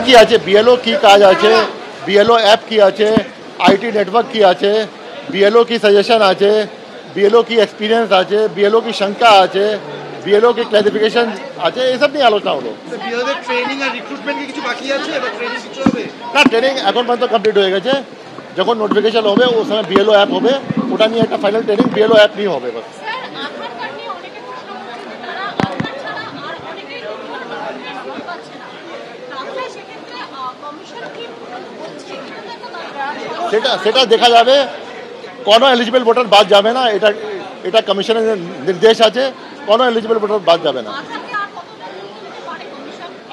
কি আছে, বিএলও কি কাজ আছে, বিএলও অ্যাপ কি আছে, আইটি নেটওয়ার্ক কি আছে, বিএলও की सजेशन আছে, বিএলও की एक्सपीरियंस আছে, বিএলও की शंका আছে, বিএলও की क्लैरिफिकेशन আছে, এই সব নিয়ে আলোচনা হলো। বিএলওদের ট্রেনিং আর রিক্রুটমেন্ট কি কিছু বাকি আছে, বা ট্রেনিং কিছু হবে? না, ট্রেনিং এখন পর্যন্ত কমপ্লিট হয়ে গেছে। যখন নোটিফিকেশন হবে ওই সময় বিএলও অ্যাপ হবে, ওটা নিয়ে একটা ফাইনাল ট্রেনিং বিএলও অ্যাপ নিয়ে হবে। বাস সেটা দেখা যাবে। কোনো এলিজিবল ভোটার বাদ যাবে না, এটা কমিশনের নির্দেশ আছে, কোনো এলিজিবল ভোটার বাদ যাবে না।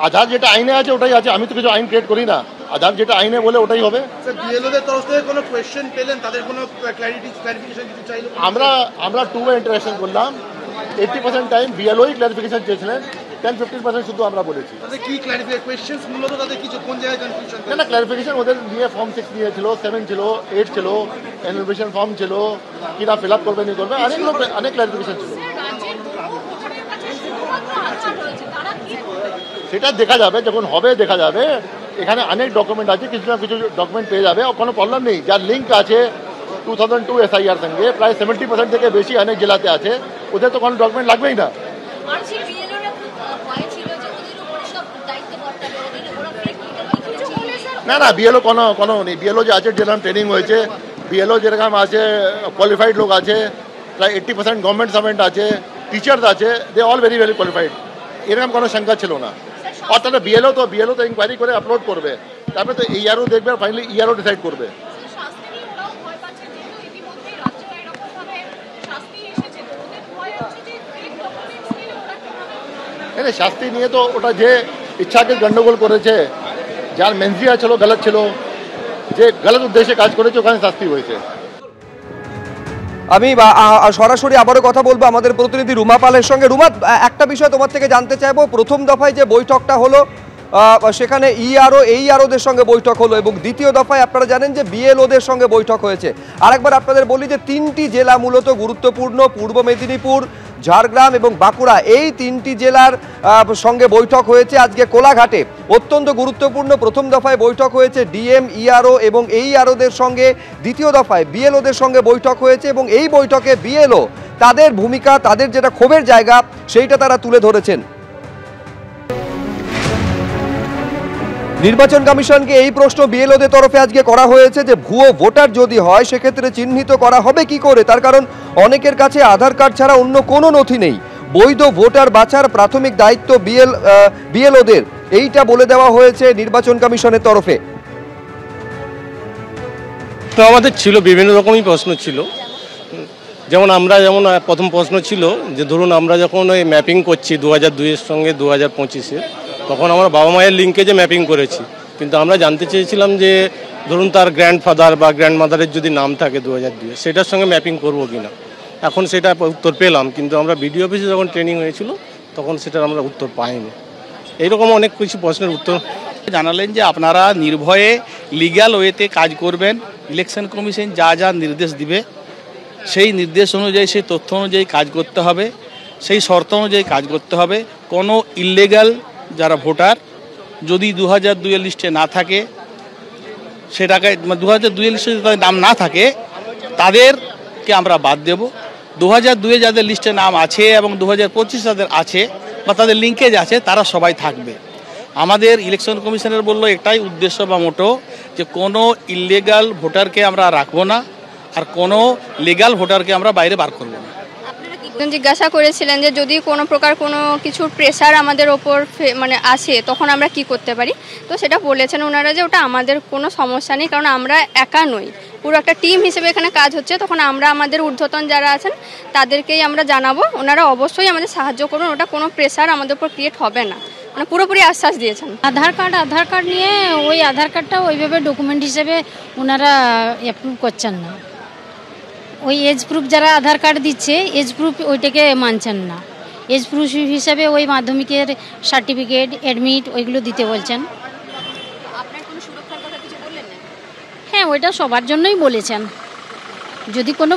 আধার যেটা আইনে আছে ওটাই আছে, আমি তো কিছু আইন ক্রিয়েট করি না, আধার যেটা আইনে বলে ওটাই হবে। বিএলওদের তরফ থেকে কোনো কোয়েশ্চেন পেলেন, তাদের কোনো ক্লারিফিকেশন কিছু চাইলো? আমরা টু ওয়ে ইন্টারাকশন করলাম। 80% টাইম বিএলওই ক্লারিফিকেশন চেয়েছিলেন, 10-15% শুধু আমরা বলেছি। কি ক্লারিফিকেশন মূলত তাদের কিছু কোন জায়গায় কনফিউশন? না, ক্লারিফিকেশন ওদের নিয়ে ফর্ম 6 নিয়েছিল, 7 ছিল, 8 ছিল, এনভিশন ফর্ম ছিল, কিনা ফিল আপ করবে নি করবে, অনেক ক্লারিফিকেশন ছিল। সেটা দেখা যাবে, যখন হবে দেখা যাবে। এখানে অনেক ডকুমেন্ট আছে, কিছু না কিছু ডকুমেন্ট পেয়ে যাবে, কোনো প্রবলেম নেই। যার লিঙ্ক আছে 2002 SIR সঙ্গে প্রায় 70% থেকে বেশি অনেক জেলাতে আছে, ওদের তো কোনো ডকুমেন্ট লাগবেই না। না, বিএলও কোনো নেই। বিএলও যে আছে, যেরকম ট্রেনিং হয়েছে, বিএলও যেরকম আছে, কোয়ালিফাইড লোক আছে, প্রায় 80% গভর্নমেন্ট সার্ভেন্ট আছে, টিচার্স আছে, they all very very qualified. এরকম কোনো শঙ্কা ছিল না। আর তাহলে বিএলও তো ইনকোয়ারি করে আপলোড করবে, তারপরে তো ইআরও দেখবে, ফাইনালি ইআরও ডিসাইড করবে। শাস্তি নিয়ে তো ওটা যে ইচ্ছাকে গন্ডগোল করেছে, যার মেনজিয়া ছিল গলত ছিল, যে গলত উদ্দেশ্যে কাজ করেছে, ওখানে শাস্তি হয়েছে। আমি সরাসরি আবারও কথা বলবো আমাদের প্রতিনিধি রুমা পালের সঙ্গে। রুমা, একটা বিষয় তোমার থেকে জানতে চাইবো, প্রথম দফায় যে বৈঠকটা হলো সেখানে এইআরওদের সঙ্গে বৈঠক হলো, এবং দ্বিতীয় দফায় আপনারা জানেন যে বিএলওদের সঙ্গে বৈঠক হয়েছে। আরেকবার আপনাদের বলি যে 3টি জেলা মূলত গুরুত্বপূর্ণ, পূর্ব মেদিনীপুর, ঝাড়গ্রাম এবং বাঁকুড়া, এই 3টি জেলার সঙ্গে বৈঠক হয়েছে আজকে কোলাঘাটে। অত্যন্ত গুরুত্বপূর্ণ প্রথম দফায় বৈঠক হয়েছে ডিএম, ইআরও এবং এইআরওদের সঙ্গে। দ্বিতীয় দফায় বিএলওদের সঙ্গে বৈঠক হয়েছে, এবং এই বৈঠকে বিএলও তাদের ভূমিকা, তাদের যেটা ক্ষোভের জায়গা, সেইটা তারা তুলে ধরেছেন। নির্বাচন কমিশনকে এই প্রশ্ন বিএলওদের তরফে আজকে করা হয়েছে যে ভুয়ো ভোটার যদি হয় সেক্ষেত্রে চিহ্নিত করা হবে কি করে, তার কারণ অনেকের কাছে আধার কার্ড ছাড়া অন্য কোনো নথি নেই। বৈধ ভোটার বাছার প্রাথমিক দায়িত্ব বিএলওদের, এইটা বলে দেওয়া হয়েছে নির্বাচন কমিশনের তরফে। তো আমাদের ছিল বিভিন্ন রকমই প্রশ্ন ছিল, যেমন প্রথম প্রশ্ন ছিল যে ধরুন আমরা যখন ওই ম্যাপিং করছি 2002-এর সঙ্গে 2025-এ, তখন আমরা বাবা মায়ের লিঙ্কেজে ম্যাপিং করেছি, কিন্তু আমরা জানতে চেয়েছিলাম যে ধরুন তার গ্র্যান্ডফাদার বা গ্র্যান্ডমাদারের যদি নাম থাকে 2002-এ, সেটার সঙ্গে ম্যাপিং করবো কিনা। এখন সেটা উত্তর পেলাম, কিন্তু আমরা বিডিও অফিসে যখন ট্রেনিং হয়েছিল তখন সেটার আমরা উত্তর পাইনি। এইরকম অনেক কিছু প্রশ্নের উত্তর জানালেন যে আপনারা নির্ভয়ে লিগ্যাল ওয়েতে কাজ করবেন, ইলেকশন কমিশন যা যা নির্দেশ দিবে সেই নির্দেশ অনুযায়ী, সেই তথ্য অনুযায়ী কাজ করতে হবে, সেই শর্ত অনুযায়ী কাজ করতে হবে। কোনো ইললিগাল যারা ভোটার যদি 2002 লিস্টে না থাকে, সেটাকে 2002 লিস্টে তাদের নাম না থাকে তাদেরকে আমরা বাদ দেব। 2002 যাদের লিস্টে নাম আছে এবং 2025 যাদের আছে বা তাদের লিঙ্কেজ আছে, তারা সবাই থাকবে। আমাদের ইলেকশন কমিশনের বললো একটাই উদ্দেশ্য বা মোটো, যে কোনো ইললিগাল ভোটারকে আমরা রাখবো না, আর কোনো লিগাল ভোটারকে আমরা বাইরে বার করবো না। জিজ্ঞাসা করেছিলেন যে যদি কোনো প্রকার কোনো কিছুর প্রেসার আমাদের ওপর মানে আসে তখন আমরা কি করতে পারি, তো সেটা বলেছেন ওনারা যে ওটা আমাদের কোনো সমস্যা নেই, কারণ আমরা একা নই, পুরো একটা টিম হিসেবে এখানে কাজ হচ্ছে। তখন আমরা আমাদের ঊর্ধ্বতন যারা আছেন তাদেরকেই আমরা জানাবো, ওনারা অবশ্যই আমাদের সাহায্য করুন, ওটা কোনো প্রেসার আমাদের উপর ক্রিয়েট হবে না, মানে পুরোপুরি আশ্বাস দিয়েছেন। আধার কার্ড নিয়ে ওই আধার কার্ডটা ওইভাবে ডকুমেন্ট হিসেবে ওনারা অ্যাপ্রুভ করছেন না। ওই এজ প্রুফ যারা আধার কার্ড দিচ্ছে, এজ প্রুফ ওইটাকে মানছেন না। এজ প্রুফ হিসাবে ওই মাধ্যমিকের সার্টিফিকেট, অ্যাডমিট ওইগুলো দিতে বলছেন। হ্যাঁ, ওইটা সবার জন্যই বলেছেন। যদি কোনো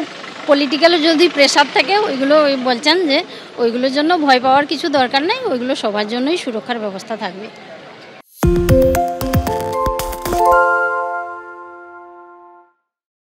পলিটিক্যাল যদি প্রেশার থাকে ওইগুলো বলছেন যে ওইগুলোর জন্য ভয় পাওয়ার কিছু দরকার নেই, ওইগুলো সবার জন্যই সুরক্ষার ব্যবস্থা থাকবে।